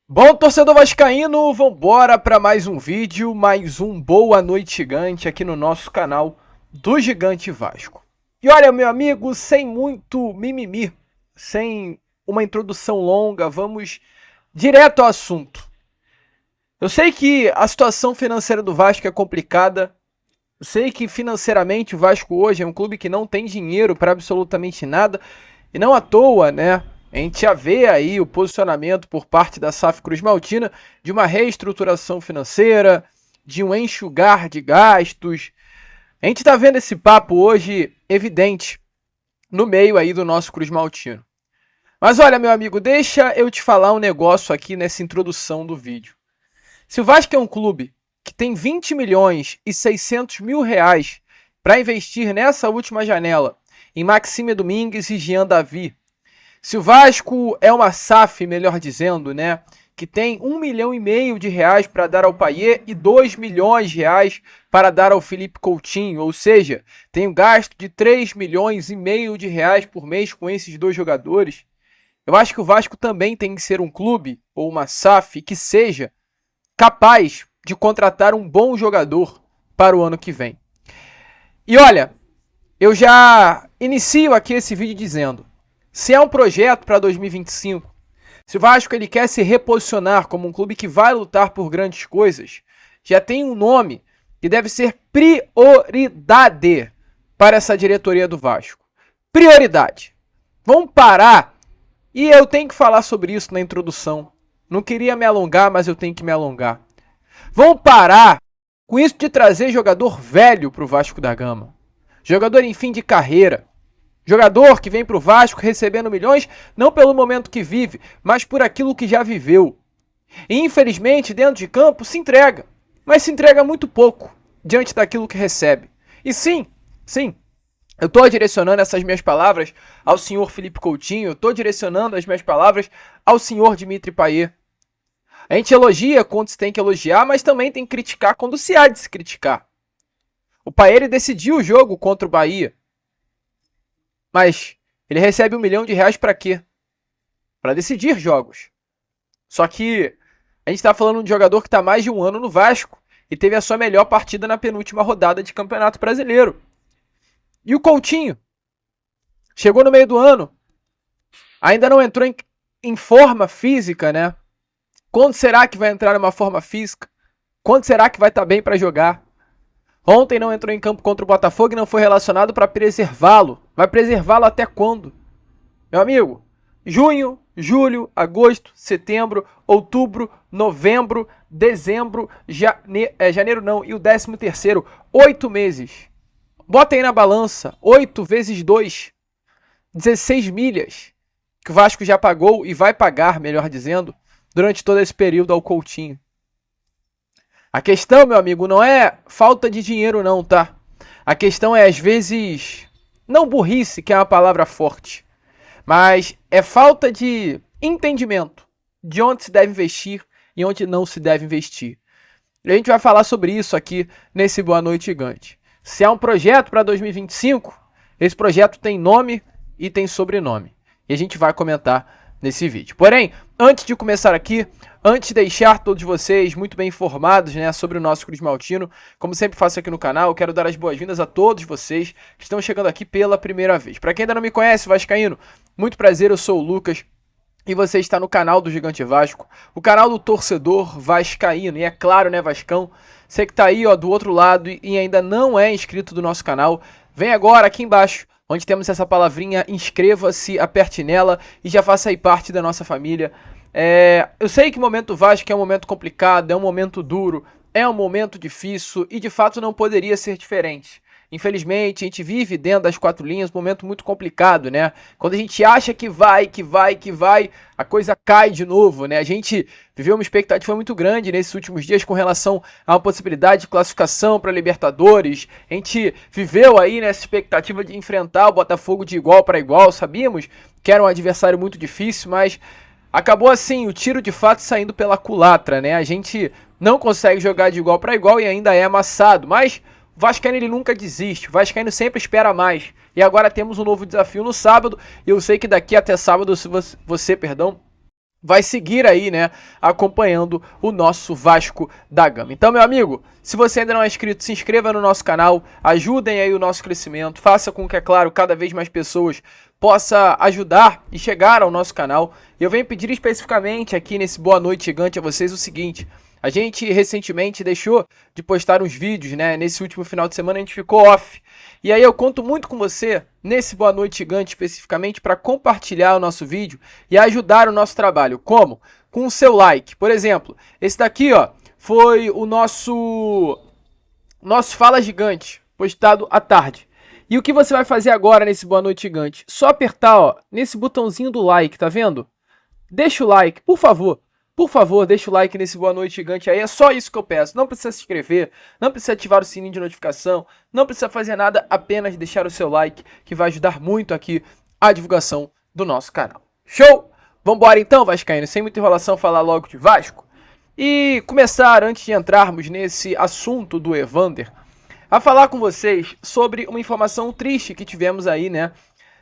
Bom, torcedor vascaíno, vambora para mais um vídeo, mais um Boa Noite Gigante aqui no nosso canal do Gigante Vasco. E olha, meu amigo, sem muito mimimi, sem uma introdução longa, vamos direto ao assunto. Eu sei que a situação financeira do Vasco é complicada, eu sei que financeiramente o Vasco hoje é um clube que não tem dinheiro para absolutamente nada, e não à toa, né? A gente já vê aí o posicionamento por parte da SAF Cruz Maltina de uma reestruturação financeira, de um enxugar de gastos. A gente está vendo esse papo hoje evidente no meio aí do nosso Cruz Maltino. Mas olha, meu amigo, deixa eu te falar um negócio aqui nessa introdução do vídeo. Se o Vasco é um clube que tem 20 milhões e 600 mil reais para investir nessa última janela em Maxime Domingues e Jean Davi, se o Vasco é uma SAF, melhor dizendo, né, que tem 1,5 milhão de reais para dar ao Payet e 2 milhões de reais para dar ao Felipe Coutinho, ou seja, tem um gasto de 3,5 milhões de reais por mês com esses dois jogadores, eu acho que o Vasco também tem que ser um clube ou uma SAF que seja capaz de contratar um bom jogador para o ano que vem. E olha, eu já inicio aqui esse vídeo dizendo, se é um projeto para 2025, se o Vasco ele quer se reposicionar como um clube que vai lutar por grandes coisas, já tem um nome que deve ser prioridade para essa diretoria do Vasco. Prioridade. Vamos parar, e eu tenho que falar sobre isso na introdução. Não queria me alongar, mas eu tenho que me alongar. Vamos parar com isso de trazer jogador velho para o Vasco da Gama. Jogador em fim de carreira. Jogador que vem para o Vasco recebendo milhões, não pelo momento que vive, mas por aquilo que já viveu. E infelizmente, dentro de campo, se entrega. Mas se entrega muito pouco diante daquilo que recebe. E sim, eu estou direcionando essas minhas palavras ao senhor Felipe Coutinho, eu estou direcionando as minhas palavras ao senhor Dimitri Payet. A gente elogia quando se tem que elogiar, mas também tem que criticar quando se há de se criticar. O Payet ele decidiu o jogo contra o Bahia. Mas ele recebe 1 milhão de reais para quê? Para decidir jogos. Só que a gente está falando de um jogador que está mais de um ano no Vasco e teve a sua melhor partida na penúltima rodada de Campeonato Brasileiro. E o Coutinho chegou no meio do ano, ainda não entrou em forma física, né? Quando será que vai entrar numa forma física? Quando será que vai estar bem para jogar? Ontem não entrou em campo contra o Botafogo e não foi relacionado para preservá-lo. Vai preservá-lo até quando? Meu amigo, junho, julho, agosto, setembro, outubro, novembro, dezembro, janeiro não, e o 13º, 8 meses. Bota aí na balança, 8 vezes 2, 16 milhas, que o Vasco já pagou e vai pagar, melhor dizendo, durante todo esse período ao Coutinho. A questão, meu amigo, não é falta de dinheiro não, tá? A questão é, às vezes, não burrice, que é uma palavra forte, mas é falta de entendimento de onde se deve investir e onde não se deve investir. E a gente vai falar sobre isso aqui nesse Boa Noite Gigante. Se é um projeto para 2025, esse projeto tem nome e tem sobrenome. E a gente vai comentar nesse vídeo. Porém, antes de começar aqui, antes de deixar todos vocês muito bem informados, né, sobre o nosso Cruz Maltino, como sempre faço aqui no canal, eu quero dar as boas-vindas a todos vocês que estão chegando aqui pela primeira vez. Para quem ainda não me conhece, vascaíno, muito prazer, eu sou o Lucas e você está no canal do Gigante Vasco, o canal do torcedor vascaíno. E é claro, né, Vascão, você que está aí, ó, do outro lado e ainda não é inscrito do nosso canal, vem agora aqui embaixo, onde temos essa palavrinha, inscreva-se, aperte nela e já faça aí parte da nossa família. Eu sei que o momento do Vasco é um momento complicado, é um momento duro, é um momento difícil e de fato não poderia ser diferente. Infelizmente, a gente vive dentro das quatro linhas um momento muito complicado, né? Quando a gente acha que vai, a coisa cai de novo, né? A gente viveu uma expectativa muito grande nesses últimos dias com relação a uma possibilidade de classificação para Libertadores. A gente viveu aí nessa expectativa de enfrentar o Botafogo de igual para igual. Sabíamos que era um adversário muito difícil, mas acabou assim, o tiro de fato saindo pela culatra, né? A gente não consegue jogar de igual para igual e ainda é amassado, mas o Vascaíno ele nunca desiste, o Vascaíno sempre espera mais. E agora temos um novo desafio no sábado, e eu sei que daqui até sábado, se você vai seguir aí, né, acompanhando o nosso Vasco da Gama. Então, meu amigo, se você ainda não é inscrito, se inscreva no nosso canal, ajudem aí o nosso crescimento, faça com que, é claro, cada vez mais pessoas possa ajudar e chegar ao nosso canal. E eu venho pedir especificamente aqui nesse Boa Noite Gigante a vocês o seguinte: a gente recentemente deixou de postar uns vídeos, né? Nesse último final de semana a gente ficou off. E aí eu conto muito com você, nesse Boa Noite Gigante especificamente, para compartilhar o nosso vídeo e ajudar o nosso trabalho. Como? Com o seu like. Por exemplo, esse daqui, ó, foi o nosso Fala Gigante, postado à tarde. E o que você vai fazer agora nesse Boa Noite Gigante? Só apertar, ó, nesse botãozinho do like, tá vendo? Deixa o like, por favor. Por favor, deixa o like nesse Boa Noite Gigante aí, é só isso que eu peço. Não precisa se inscrever, não precisa ativar o sininho de notificação, não precisa fazer nada, apenas deixar o seu like, que vai ajudar muito aqui a divulgação do nosso canal. Show? Vambora então, vascaíno, sem muita enrolação, falar logo de Vasco. E começar, antes de entrarmos nesse assunto do Evander, a falar com vocês sobre uma informação triste que tivemos aí, né,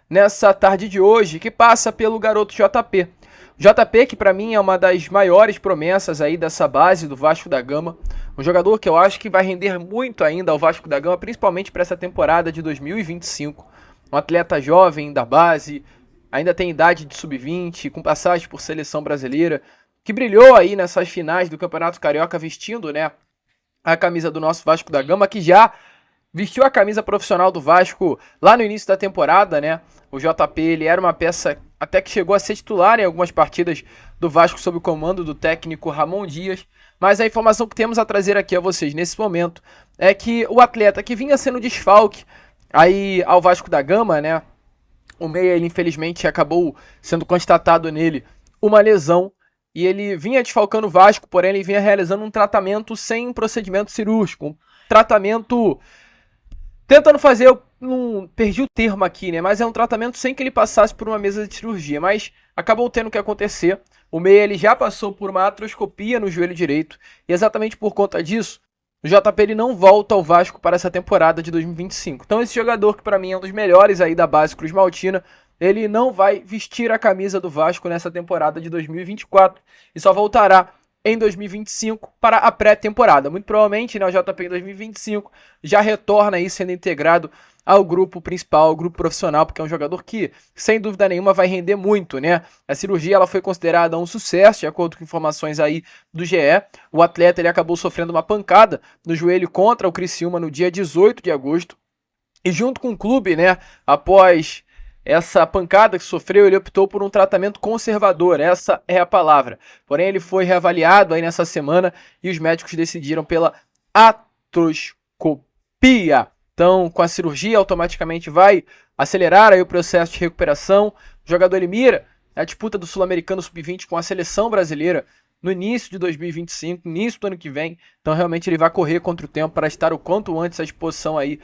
nessa tarde de hoje, que passa pelo garoto JP. JP, que para mim é uma das maiores promessas aí dessa base do Vasco da Gama, um jogador que eu acho que vai render muito ainda ao Vasco da Gama, principalmente para essa temporada de 2025. Um atleta jovem da base, ainda tem idade de sub-20, com passagem por seleção brasileira, que brilhou aí nessas finais do Campeonato Carioca vestindo, né, a camisa do nosso Vasco da Gama, que já vestiu a camisa profissional do Vasco lá no início da temporada, né? O JP, ele era uma peça até que chegou a ser titular em algumas partidas do Vasco sob o comando do técnico Ramon Dias, mas a informação que temos a trazer aqui a vocês nesse momento é que o atleta que vinha sendo desfalque aí ao Vasco da Gama, né? O meia, ele infelizmente acabou sendo constatado nele uma lesão e ele vinha desfalcando o Vasco, porém ele vinha realizando um tratamento sem um procedimento cirúrgico, um tratamento tentando fazer, eu não perdi o termo aqui, né? Mas é um tratamento sem que ele passasse por uma mesa de cirurgia. Mas acabou tendo que acontecer. O meia, ele já passou por uma artroscopia no joelho direito. E exatamente por conta disso, o JP, ele não volta ao Vasco para essa temporada de 2025. Então esse jogador, que para mim é um dos melhores aí da base Cruz Maltina, ele não vai vestir a camisa do Vasco nessa temporada de 2024. E só voltará em 2025 para a pré-temporada. Muito provavelmente, né, o JP em 2025 já retorna aí sendo integrado ao grupo principal, ao grupo profissional, porque é um jogador que, sem dúvida nenhuma, vai render muito, né? A cirurgia, ela foi considerada um sucesso, de acordo com informações aí do GE. O atleta, ele acabou sofrendo uma pancada no joelho contra o Criciúma no dia 18 de agosto. E junto com o clube, né, após essa pancada que sofreu, ele optou por um tratamento conservador, essa é a palavra. Porém, ele foi reavaliado aí nessa semana e os médicos decidiram pela artroscopia. Então, com a cirurgia, automaticamente vai acelerar aí o processo de recuperação. O jogador, ele mira a disputa do Sul-Americano Sub-20 com a seleção brasileira no início de 2025, início do ano que vem. Então, realmente, ele vai correr contra o tempo para estar o quanto antes à disposição aí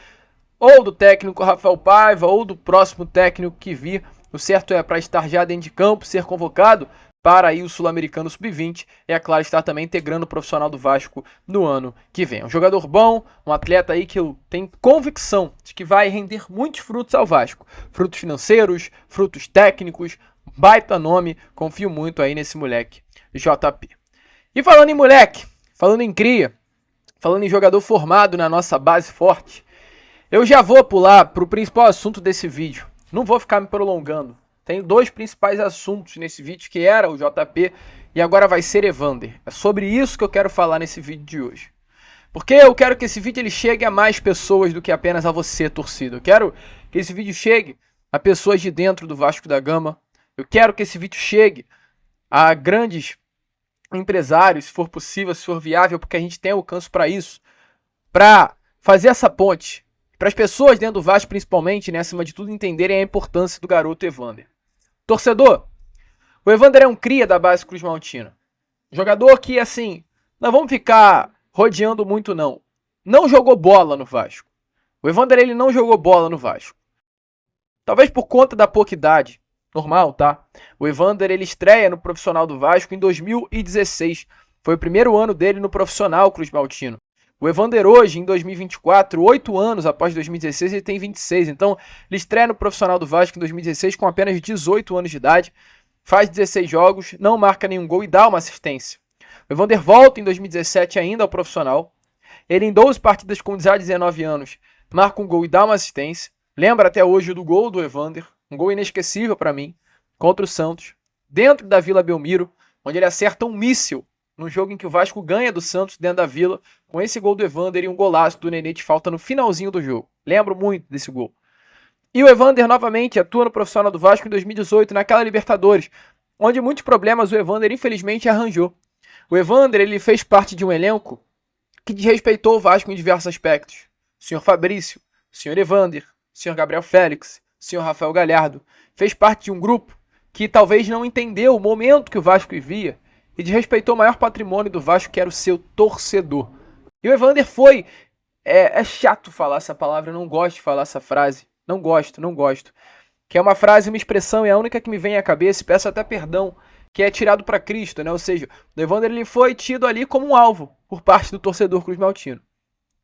ou do técnico Rafael Paiva, ou do próximo técnico que vir. O certo é para estar já dentro de campo, ser convocado para aí o Sul-Americano Sub-20 e, é claro, estar também integrando o profissional do Vasco no ano que vem. Um jogador bom, um atleta aí que eu tenho convicção de que vai render muitos frutos ao Vasco. Frutos financeiros, frutos técnicos, baita nome, confio muito aí nesse moleque JP. E falando em moleque, falando em cria, falando em jogador formado na nossa base forte, eu já vou pular para o principal assunto desse vídeo. Não vou ficar me prolongando. Tem dois principais assuntos nesse vídeo, que era o JP e agora vai ser Evander. É sobre isso que eu quero falar nesse vídeo de hoje. Porque eu quero que esse vídeo ele chegue a mais pessoas do que apenas a você, torcida. Eu quero que esse vídeo chegue a pessoas de dentro do Vasco da Gama. Eu quero que esse vídeo chegue a grandes empresários, se for possível, se for viável, porque a gente tem alcance para isso. Para fazer essa ponte. Para as pessoas dentro do Vasco, principalmente, né, acima de tudo, entenderem a importância do garoto Evander. Torcedor, o Evander é um cria da base Cruz Maltina. Jogador que, assim, não vamos ficar rodeando muito, não. Não jogou bola no Vasco. O Evander, ele não jogou bola no Vasco. Talvez por conta da pouca idade. Normal, tá? O Evander, ele estreia no profissional do Vasco em 2016. Foi o primeiro ano dele no profissional Cruz Maltino. O Evander hoje, em 2024, 8 anos após 2016, ele tem 26. Então, ele estreia no profissional do Vasco em 2016 com apenas 18 anos de idade. faz 16 jogos, não marca nenhum gol e dá uma assistência. O Evander volta em 2017 ainda ao profissional. Ele em 12 partidas com já 19 anos, marca um gol e dá uma assistência. Lembra até hoje do gol do Evander, um gol inesquecível para mim, contra o Santos, dentro da Vila Belmiro, onde ele acerta um míssil no jogo em que o Vasco ganha do Santos dentro da Vila, com esse gol do Evander e um golaço do Nenê de falta no finalzinho do jogo. Lembro muito desse gol. E o Evander novamente atua no profissional do Vasco em 2018, naquela Libertadores, onde muitos problemas o Evander infelizmente arranjou. O Evander ele fez parte de um elenco que desrespeitou o Vasco em diversos aspectos. O senhor Fabrício, o senhor Evander, o senhor Gabriel Félix, o senhor Rafael Galhardo, fez parte de um grupo que talvez não entendeu o momento que o Vasco vivia e desrespeitou o maior patrimônio do Vasco, que era o seu torcedor. E o Evander foi... É chato falar essa palavra, eu não gosto de falar essa frase. Não gosto. Que é uma frase, uma expressão, e a única que me vem à cabeça, e peço até perdão, que é tirado para Cristo, né? Ou seja, o Evander ele foi tido ali como um alvo por parte do torcedor cruz-maltino.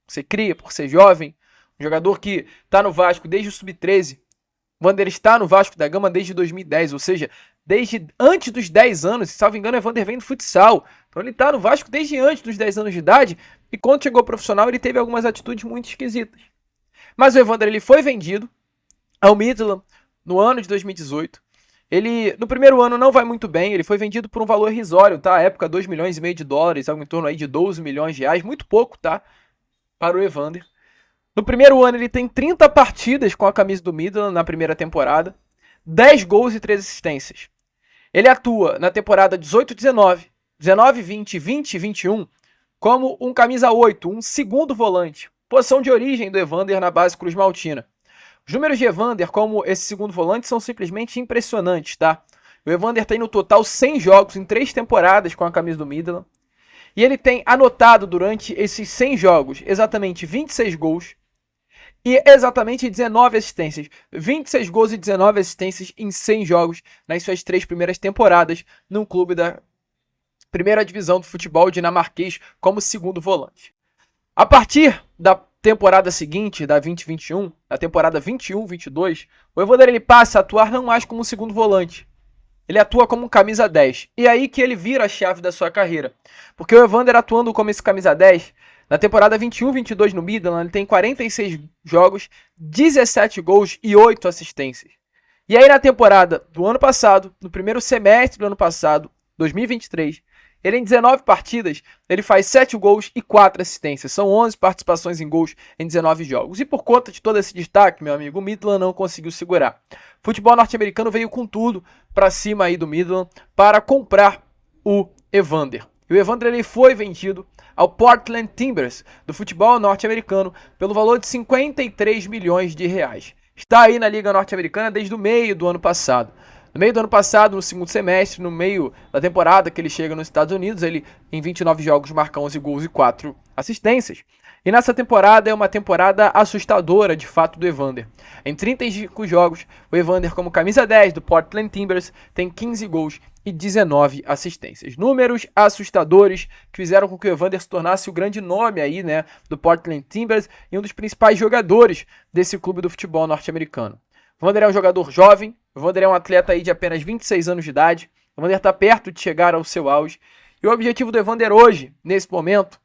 Você cria por ser jovem, um jogador que está no Vasco desde o sub-13. O Evander está no Vasco da Gama desde 2010, ou seja, desde antes dos 10 anos, se salvo engano, o Evander vem do futsal. Então ele está no Vasco desde antes dos 10 anos de idade, e quando chegou ao profissional ele teve algumas atitudes muito esquisitas. Mas o Evander ele foi vendido ao Midland no ano de 2018. Ele, no primeiro ano, não vai muito bem. Ele foi vendido por um valor irrisório, tá? À época, 2 milhões e meio de dólares, algo em torno aí de 12 milhões de reais. Muito pouco, tá? Para o Evander. No primeiro ano, ele tem 30 partidas com a camisa do Midland na primeira temporada. 10 gols e 3 assistências. Ele atua na temporada 18-19, 19-20, 20-21 como um camisa 8, um segundo volante. Posição de origem do Evander na base cruz-maltina. Os números de Evander, como esse segundo volante, são simplesmente impressionantes, tá? O Evander tem no total 100 jogos em 3 temporadas com a camisa do Midland. E ele tem anotado durante esses 100 jogos exatamente 26 gols e exatamente 19 assistências. 26 gols e 19 assistências em 100 jogos nas suas 3 primeiras temporadas num clube da primeira divisão do futebol dinamarquês como segundo volante. A partir da temporada seguinte, da 2021, da temporada 21-22, o Evander ele passa a atuar não mais como um segundo volante. Ele atua como um camisa 10. E é aí que ele vira a chave da sua carreira. Porque o Evander atuando como esse camisa 10, na temporada 21-22 no Midland, ele tem 46 jogos, 17 gols e 8 assistências. E aí na temporada do ano passado, no primeiro semestre do ano passado, 2023, ele em 19 partidas, ele faz 7 gols e 4 assistências. São 11 participações em gols em 19 jogos. E por conta de todo esse destaque, meu amigo, o Midland não conseguiu segurar. O futebol norte-americano veio com tudo para cima aí do Midland para comprar o Evander. E o Evander ele foi vendido ao Portland Timbers do futebol norte-americano pelo valor de 53 milhões de reais. Está aí na Liga Norte-Americana desde o meio do ano passado. No meio do ano passado, no segundo semestre, no meio da temporada que ele chega nos Estados Unidos, ele em 29 jogos marca 11 gols e 4 assistências. E nessa temporada é uma temporada assustadora, de fato, do Evander. Em 35 jogos, o Evander como camisa 10 do Portland Timbers tem 15 gols e 19 assistências. Números assustadores que fizeram com que o Evander se tornasse o grande nome aí, né, do Portland Timbers e um dos principais jogadores desse clube do futebol norte-americano. O Evander é um jogador jovem, o Evander é um atleta aí de apenas 26 anos de idade, o Evander está perto de chegar ao seu auge, e o objetivo do Evander hoje, nesse momento,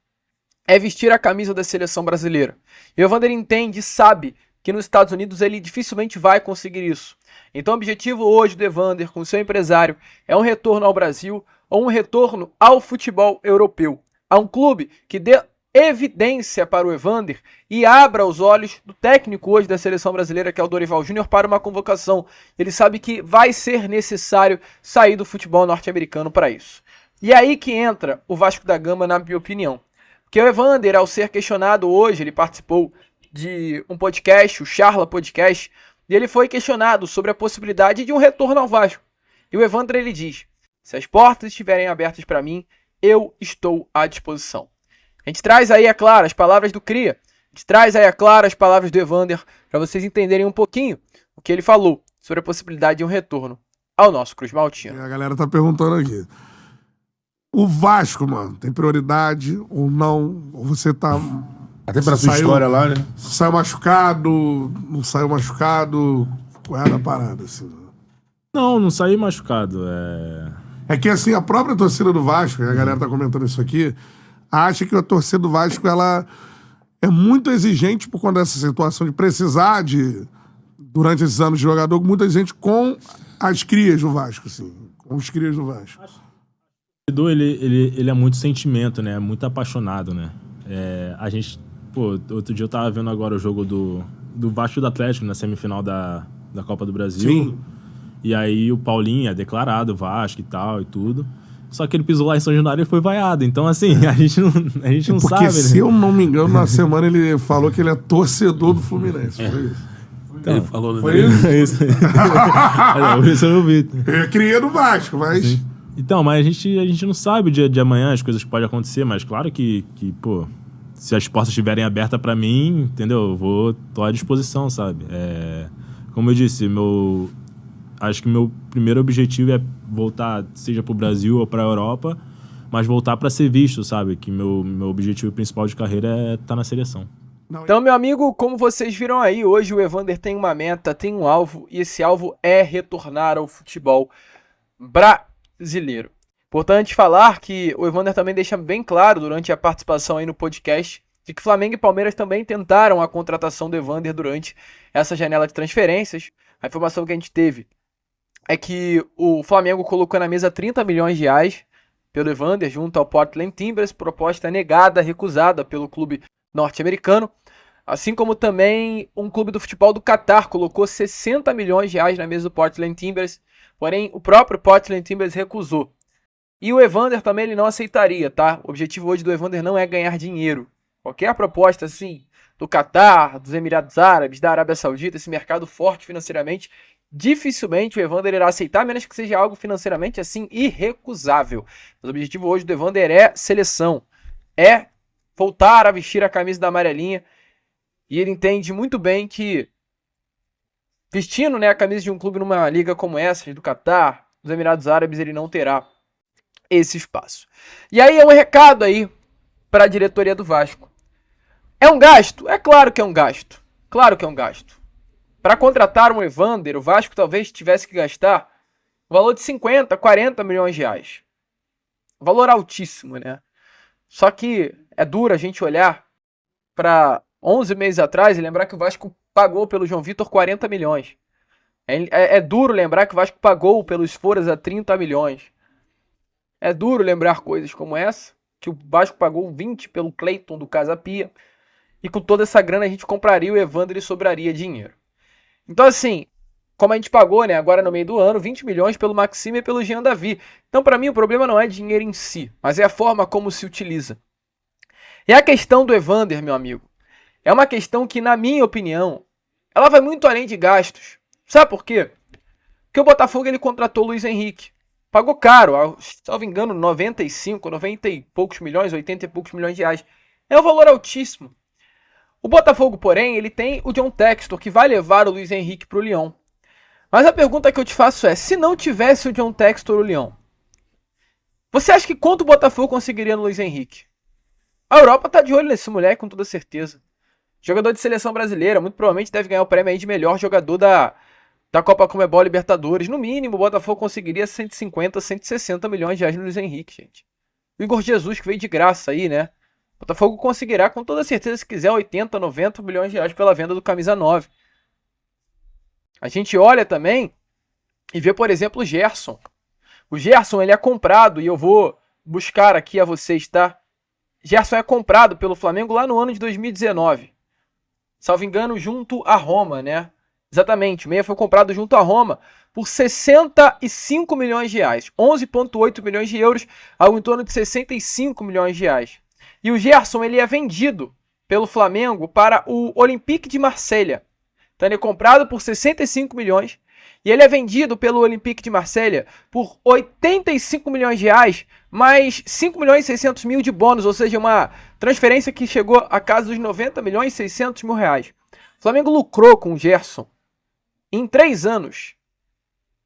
é vestir a camisa da seleção brasileira. E o Evander entende e sabe que nos Estados Unidos ele dificilmente vai conseguir isso. Então o objetivo hoje do Evander com o seu empresário é um retorno ao Brasil ou um retorno ao futebol europeu, a um clube que dê evidência para o Evander e abra os olhos do técnico hoje da seleção brasileira, que é o Dorival Júnior, para uma convocação. Ele sabe que vai ser necessário sair do futebol norte-americano para isso. E é aí que entra o Vasco da Gama, na minha opinião. Porque o Evander, ao ser questionado hoje, ele participou de um podcast, o Charla Podcast, e ele foi questionado sobre a possibilidade de um retorno ao Vasco. E o Evander ele diz: se as portas estiverem abertas para mim, eu estou à disposição. A gente traz aí, é claro, as palavras do Cria. A gente traz aí, é claro, as palavras do Evander para vocês entenderem um pouquinho o que ele falou sobre a possibilidade de um retorno ao nosso Cruz Maltino. A galera tá perguntando aqui. O Vasco, mano, tem prioridade ou não? Ou você tá... Até pela sua história lá, né? Saiu machucado, não saiu machucado? Qual é a parada, assim? Não saí machucado. É que assim, a própria torcida do Vasco, a galera tá comentando isso aqui, acha que a torcida do Vasco, ela é muito exigente por conta dessa situação de precisar durante esses anos de jogador, muito exigente com as crias do Vasco, assim, com os crias do Vasco. O torcedor, ele é muito sentimento, né? Muito apaixonado, né? A gente, outro dia eu tava vendo agora o jogo do Vasco e do Atlético na semifinal da Copa do Brasil. Sim. E aí o Paulinho é declarado Vasco e tal e tudo. Só que ele pisou lá em São Januário e foi vaiado. Então, assim, a gente não Porque, sabe, né? se eu não me engano, na semana ele falou que ele é torcedor do Fluminense. Foi isso. Então, Ele falou Foi isso? É isso. Isso eu não vi. Ele cria do Vasco, mas... Sim. Então, mas a gente não sabe o dia de amanhã, as coisas que podem acontecer, mas claro que se as portas estiverem abertas pra mim, entendeu? Tô à disposição, sabe? Como eu disse, acho que meu primeiro objetivo é voltar, seja pro Brasil ou pra Europa, mas voltar pra ser visto, sabe? Que meu objetivo principal de carreira é estar na seleção. Então, meu amigo, como vocês viram aí, hoje o Evander tem uma meta, tem um alvo, e esse alvo é retornar ao futebol brasileiro. Importante falar que o Evander também deixa bem claro durante a participação aí no podcast de que Flamengo e Palmeiras também tentaram a contratação do Evander durante essa janela de transferências. A informação que a gente teve é que o Flamengo colocou na mesa 30 milhões de reais pelo Evander junto ao Portland Timbers, proposta negada, recusada pelo clube norte-americano. Assim como também um clube do futebol do Catar colocou 60 milhões de reais na mesa do Portland Timbers, porém o próprio Portland Timbers recusou. E o Evander também ele não aceitaria, tá? O objetivo hoje do Evander não é ganhar dinheiro. Qualquer proposta assim do Catar, dos Emirados Árabes, da Arábia Saudita, esse mercado forte financeiramente, dificilmente o Evander irá aceitar, menos que seja algo financeiramente assim irrecusável. Mas o objetivo hoje do Evander é seleção, é voltar a vestir a camisa da amarelinha, e ele entende muito bem que vestindo, né, a camisa de um clube numa liga como essa, do Catar, dos Emirados Árabes, ele não terá esse espaço. E aí é um recado aí para a diretoria do Vasco. É um gasto? É claro que é um gasto. Claro que é um gasto. Para contratar um Evander, o Vasco talvez tivesse que gastar o valor de 50, 40 milhões de reais. Valor altíssimo, né? Só que é duro a gente olhar para 11 meses atrás e lembrar que o Vasco pagou pelo João Vitor 40 milhões. É duro lembrar que o Vasco pagou pelo Esforas 30 milhões. É duro lembrar coisas como essa, que o Vasco pagou 20 pelo Cleiton do Casa Pia, e com toda essa grana a gente compraria o Evander e sobraria dinheiro. Então assim, como a gente pagou, né, agora no meio do ano, 20 milhões pelo Maxime e pelo Jean Davi. Então para mim o problema não é dinheiro em si, mas é a forma como se utiliza. E a questão do Evander, meu amigo, é uma questão que, na minha opinião, ela vai muito além de gastos. Sabe por quê? Porque o Botafogo ele contratou o Luiz Henrique. Pagou caro, se não me engano, 95, 90 e poucos milhões, 80 e poucos milhões de reais. É um valor altíssimo. O Botafogo, porém, ele tem o John Textor, que vai levar o Luiz Henrique para o Lyon. Mas a pergunta que eu te faço é, se não tivesse o John Textor no Lyon, você acha que quanto o Botafogo conseguiria no Luiz Henrique? A Europa tá de olho nesse moleque, com toda certeza. Jogador de seleção brasileira, muito provavelmente deve ganhar o prêmio aí de melhor jogador da Copa Conmebol Libertadores. No mínimo, o Botafogo conseguiria 150, 160 milhões de reais no Luiz Henrique, gente. O Igor Jesus, que veio de graça aí, né? O Botafogo conseguirá, com toda certeza, se quiser, 80, 90 milhões de reais pela venda do camisa 9. A gente olha também e vê, por exemplo, o Gerson. O Gerson, ele é comprado, e eu vou buscar aqui a vocês, tá? Gerson é comprado pelo Flamengo lá no ano de 2019. Salvo engano, junto à Roma, né? Exatamente, o meia foi comprado junto à Roma por 65 milhões de reais. 11,8 milhões de euros, algo em torno de 65 milhões de reais. E o Gerson, ele é vendido pelo Flamengo para o Olympique de Marselha. Então ele é comprado por 65 milhões e ele é vendido pelo Olympique de Marselha por 85 milhões de reais, mais 5 milhões e 600 mil de bônus, ou seja, uma transferência que chegou a casa dos 90 milhões e 600 mil reais. O Flamengo lucrou com o Gerson em 3 anos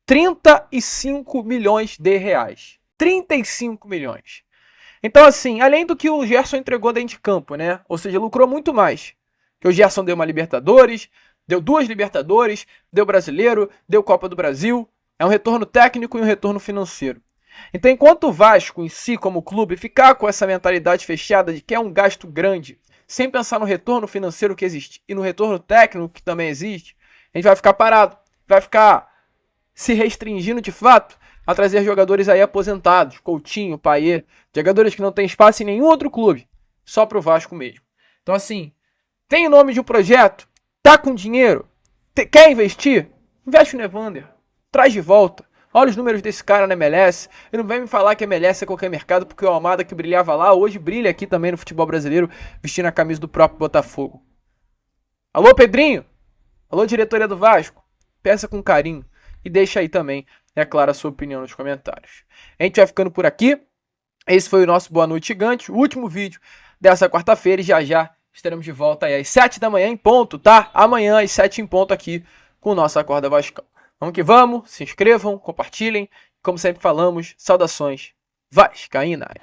35 milhões de reais. 35 milhões. Então assim, além do que o Gerson entregou dentro de campo, né? Ou seja, lucrou muito mais. Que o Gerson deu uma Libertadores, deu 2 Libertadores, deu Brasileiro, deu Copa do Brasil. É um retorno técnico e um retorno financeiro. Então, enquanto o Vasco em si, como clube, ficar com essa mentalidade fechada de que é um gasto grande, sem pensar no retorno financeiro que existe e no retorno técnico que também existe, a gente vai ficar parado, vai ficar se restringindo de fato a trazer jogadores aí aposentados, Coutinho, Payet, jogadores que não têm espaço em nenhum outro clube, só pro Vasco mesmo. Então assim, tem o nome de um projeto, tá com dinheiro, quer investir? Investe no Evander, traz de volta. Olha os números desse cara na MLS. E não vem me falar que MLS é qualquer mercado, porque o Almada que brilhava lá, hoje brilha aqui também no futebol brasileiro, vestindo a camisa do próprio Botafogo. Alô, Pedrinho? Alô, diretoria do Vasco? Peça com carinho. E deixa aí também, é claro, a sua opinião nos comentários. A gente vai ficando por aqui. Esse foi o nosso Boa Noite Gigante, o último vídeo dessa quarta-feira. E já estaremos de volta aí às 7 da manhã em ponto, tá? Amanhã às 7 em ponto aqui com o nosso Acorda Vascão. Vamos que vamos, se inscrevam, compartilhem. Como sempre falamos, saudações vascaínas.